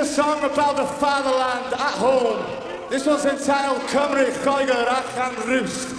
song about the fatherland at home. This one's entitled Cymru Lloegr Allan Rwst.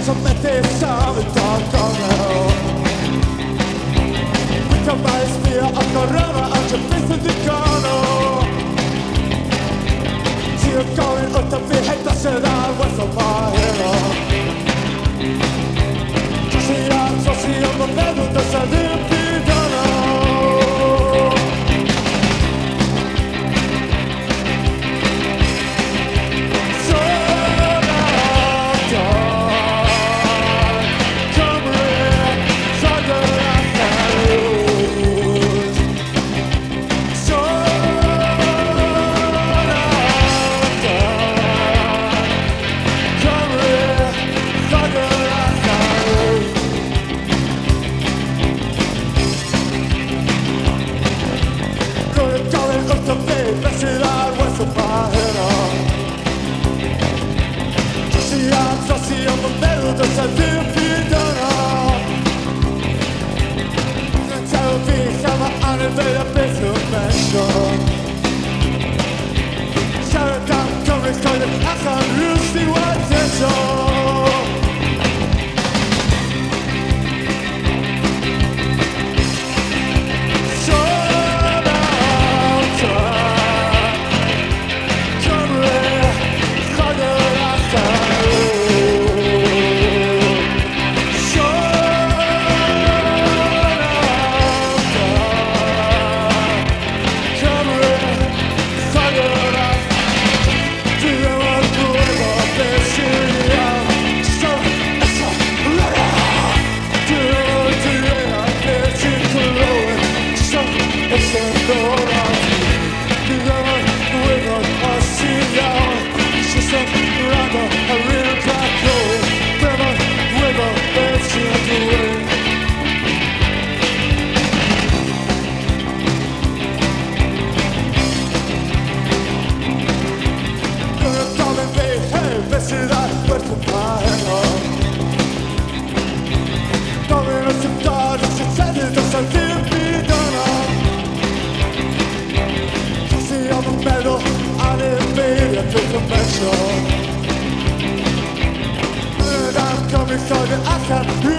Som ett sam utav gånger vi kan bara spela att gå röra allt jag finns inte kvar till att gå in utan vi hittar sedan vad som var hela du ser allt så ser jag vad med och dessa lipidarna I can't